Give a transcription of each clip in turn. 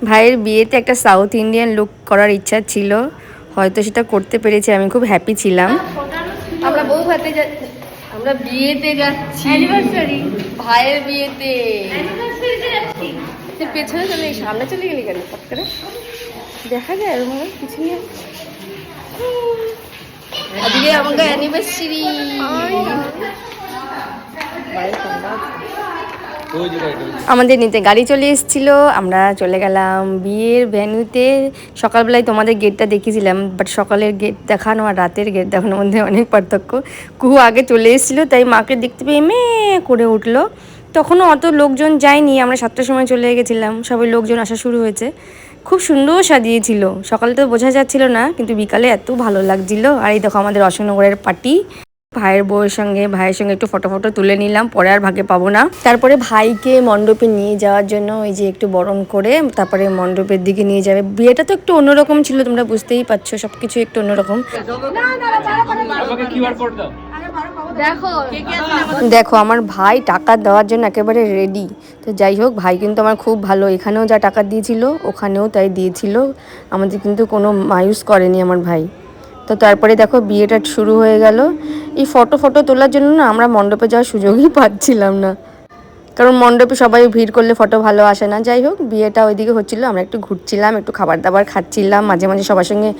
ভাইয়ের বিয়েতে একটা সাউথ ইন্ডিয়ান লুক করার ইচ্ছা ছিল, হয়তো সেটা করতে পেরেছি, আমি খুব হ্যাপি ছিলাম। আমরা বউ ভাতে আমরা বিয়েতে যাচ্ছি, অ্যানিভার্সারি, ভাইয়ের বিয়েতে অ্যানিভার্সারিতে যাচ্ছি। পেছনে চলে সামনে চলে গেলি কেন? পট করে দেখা যায় এরকম কিছু নেই। আজকে আমাকে অ্যানিভার্সারি। আমাদের নিতে গাড়ি চলে এসেছিলো, আমরা চলে গেলাম বিয়ের ভেন্যুতে। সকালবেলায় তোমাদের গেটটা দেখিয়েছিলাম, বাট সকালের গেট দেখানো আর রাতের গেট দেখানোর মধ্যে অনেক পার্থক্য। কুহু আগে চলে এসেছিলো, তাই মাকে দেখতে পেয়ে মেয়ে করে উঠলো। তখনও অত লোকজন যায়নি, আমরা 7টার সময় চলে গেছিলাম, সবাই লোকজন আসা শুরু হয়েছে। খুব সুন্দর সাজিয়েছিল, সকালে তো বোঝা যাচ্ছিল না, কিন্তু বিকালে এত ভালো লাগছিল। আর এই দেখো আমাদের অশোকনগরের পার্টি, ভাইয়ের বউয়ের সঙ্গে ভাইয়ের সঙ্গে একটু ফটো তুলে নিলাম, পরে আর ভাগে পাবো না। তারপরে ভাইকে মণ্ডপে নিয়ে যাওয়ার জন্য ওই যে একটু বরণ করে তারপরে মণ্ডপের দিকে নিয়ে যাবে। বিয়েটা তো একটু অন্যরকম ছিল, তোমরা বুঝতেই পারছো, সবকিছু একটু অন্যরকম। দেখো আমার ভাই টাকা দেওয়ার জন্য একেবারে রেডি। তো যাই হোক, ভাই কিন্তু আমার খুব ভালো, এখানেও যা টাকা দিয়েছিল ওখানেও তাই দিয়েছিল, আমাদের কিন্তু কোনো মায়ুস করেনি আমার ভাই। তো তারপরে দেখো বিয়েটা শুরু হয়ে গেল। এই ফটো তোলার জন্য না আমরা মণ্ডপে যাওয়ার সুযোগই পাচ্ছিলাম না, কারণ মণ্ডপে সবাই ভিড় করলে ফটো ভালো আসে না। যাই হোক, বিয়েটা ওইদিকে হচ্ছিলো, আমরা একটু ঘুরছিলাম, একটু খাবার দাবার খাচ্ছিলাম, মাঝে মাঝে সবার সঙ্গে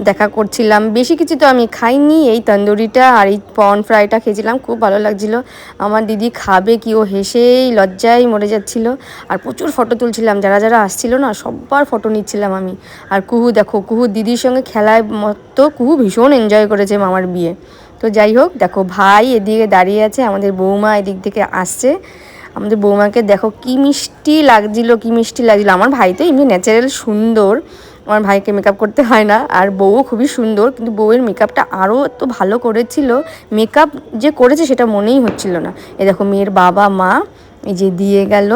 দেখা করছিলাম। বেশি কিছু তো আমি খাইনি, এই তন্দুরিটা আর এই পর্ন ফ্রাইটা খেয়েছিলাম, খুব ভালো লাগছিলো। আমার দিদি খাবে কি, ও হেসেই লজ্জায় মরে যাচ্ছিলো। আর প্রচুর ফটো তুলছিলাম, যারা যারা আসছিলো না সবার ফটো নিচ্ছিলাম আমি। আর কুহু দেখো, কুহু দিদির সঙ্গে খেলায় মতো কুহু ভীষণ এনজয় করেছে মামার বিয়ে। তো যাই হোক, দেখো ভাই এদিকে দাঁড়িয়ে আছে, আমাদের বৌমা এদিক থেকে আসছে। আমাদের বৌমাকে দেখো কি মিষ্টি লাগছিল, কি মিষ্টি লাগছিল। আমার ভাই তো এমনি ন্যাচারাল সুন্দর, আমার ভাইকে মেকআপ করতে হয় না। আর বউও খুবই সুন্দর, কিন্তু বউয়ের মেকআপটা আরও এত ভালো করেছিল, মেকআপ যে করেছে সেটা মনেই হচ্ছিল না। এই দেখো মেয়ের বাবা মা এই যে দিয়ে গেল।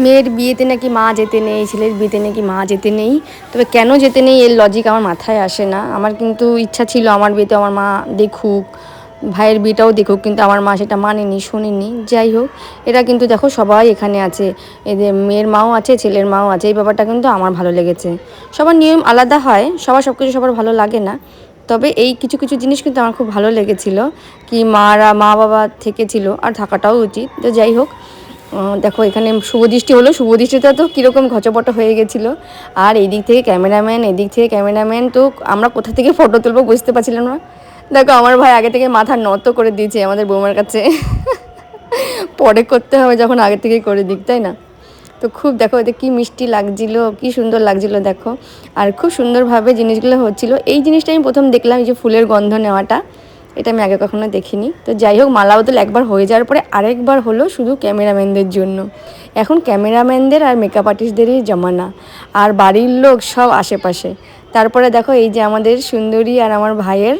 মেয়ের বিয়েতে নাকি মা যেতে নেই, ছেলের বিয়েতে নাকি মা যেতে নেই। তবে কেন যেতে নেই এর লজিক আমার মাথায় আসে না। আমার কিন্তু ইচ্ছা ছিল আমার বিয়েতে আমার মা দেখুক, ভাইয়ের বিয়েটাও দেখুক, কিন্তু আমার মা সেটা মানেনি, শোনেনি। যাই হোক, এরা কিন্তু দেখো সবাই এখানে আছে, এদের মেয়ের মাও আছে, ছেলের মাও আছে। এই ব্যাপারটা কিন্তু আমার ভালো লেগেছে। সবার নিয়ম আলাদা হয়, সবার সব কিছু সবার ভালো লাগে না, তবে এই কিছু কিছু জিনিস কিন্তু আমার খুব ভালো লেগেছিল, কি মা বাবা থেকেছিল আর থাকাটাও উচিত। তো যাই হোক, দেখো এখানে শুভদৃষ্টি হলো, শুভদৃষ্টিটা তো কীরকম ঘচপট হয়ে গেছিলো। আর এদিক থেকে ক্যামেরাম্যান, এদিক থেকে ক্যামেরাম্যান, তো আমরা কোথা থেকে ফটো তুলবো বুঝতে পারছিলাম না। দেখো আমার ভাই আগে থেকে মাথা নত করে দিয়েছে আমাদের বৌমার কাছে, পরে করতে হবে যখন আগে থেকেই করে দিক, তাই না? তো খুব দেখো এতে কী মিষ্টি লাগছিল, কী সুন্দর লাগছিল দেখো। আর খুব সুন্দরভাবে জিনিসগুলো হচ্ছিলো। এই জিনিসটা আমি প্রথম দেখলাম, এই যে ফুলের গন্ধ নেওয়াটা, এটা আমি আগে কখনো দেখিনি। তো যাই হোক, মালা বদল একবার হয়ে যাওয়ার পরে আরেকবার হলো শুধু ক্যামেরাম্যানদের জন্য। এখন ক্যামেরাম্যানদের আর মেকআপ আর্টিস্টদেরই জমানা, আর বাড়ির লোক সব আশেপাশে। তারপরে দেখো এই যে আমাদের সুন্দরী আর আমার ভাইয়ের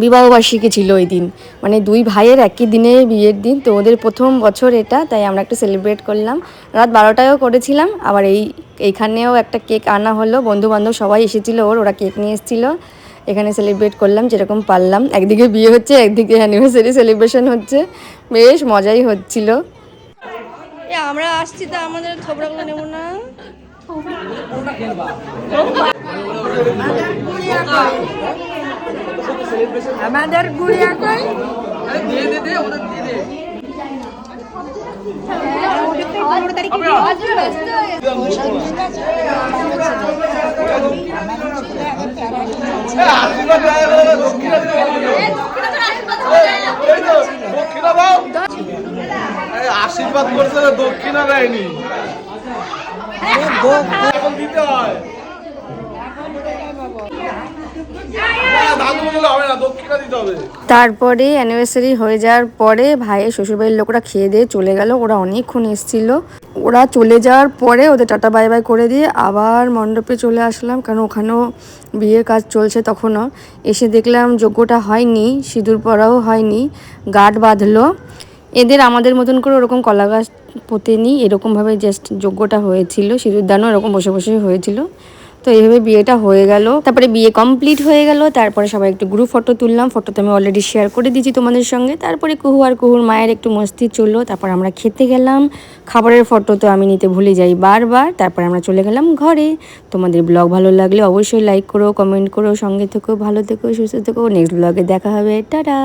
বিবাহবার্ষিকী ছিল ওই দিন, মানে দুই ভাইয়ের একই দিনে বিয়ের দিন। তো ওদের প্রথম বছর এটা, তাই আমরা একটু সেলিব্রেট করলাম। রাত 12টায়ও করেছিলাম। আবার এইখানেও একটা কেক আনা হলো, বন্ধুবান্ধব সবাই এসেছিলো, ওরা কেক নিয়ে এসেছিলো। এখানে সেলিব্রেট করলাম যেরকম পারলাম। একদিকে বিয়ে হচ্ছে, একদিকে অ্যানিভার্সারি সেলিব্রেশন হচ্ছে, বেশ মজাই হচ্ছিল। আমরা আসছি, তো আমাদের থোবড়াগুলো নেব না। আমাদের গুড়িয়া কই দিয়ে দে দে ওদের দিয়ে দে। আশীর্বাদ করছে, দক্ষিণা দেয়নি, দিতে হয়। তারপরে অ্যানিভার্সারি হয়ে যাওয়ার পরে ভাইয়ের শ্বশুরবাড়ির লোকরা খেয়ে দিয়ে চলে গেল, ওরা অনেকক্ষণ এসেছিল। ওরা চলে যাওয়ার পরে ওদের টাটা বাই বাই করে দিয়ে আবার মণ্ডপে চলে আসলাম, কারণ ওখানেও বিয়ের কাজ চলছে তখনও। এসে দেখলাম যজ্ঞটা হয়নি, সিঁদুর পরাও হয়নি, গাঁট বাঁধলো। এদের আমাদের মতন করে ওরকম কলা গাছ পোতেনি, এরকমভাবে জাস্ট যজ্ঞটা হয়েছিল, সিঁদুর দানও এরকম বসে বসে হয়েছিল। তো এইভাবে বিয়েটা হয়ে গেল। তারপরে বিয়ে কমপ্লিট হয়ে গেল। তারপরে সবাই একটু গ্রুপ ফটো তুললাম। ফটো তো আমি অলরেডি শেয়ার করে দিয়েছি তোমাদের সঙ্গে। তারপরে কুহু আর কুহুর মায়ের একটু মস্তি চললো। তারপর আমরা খেতে গেলাম। খাবারের ফটো তো আমি নিতে ভুলে যাই বারবার। তারপর আমরা চলে গেলাম ঘরে। তোমাদের ব্লগ ভালো লাগলে অবশ্যই লাইক করো, কমেন্ট করো, সঙ্গে থেকো, ভালো থেকো, সুস্থ থেকো। নেক্সট ব্লগে দেখা হবে। টাটা।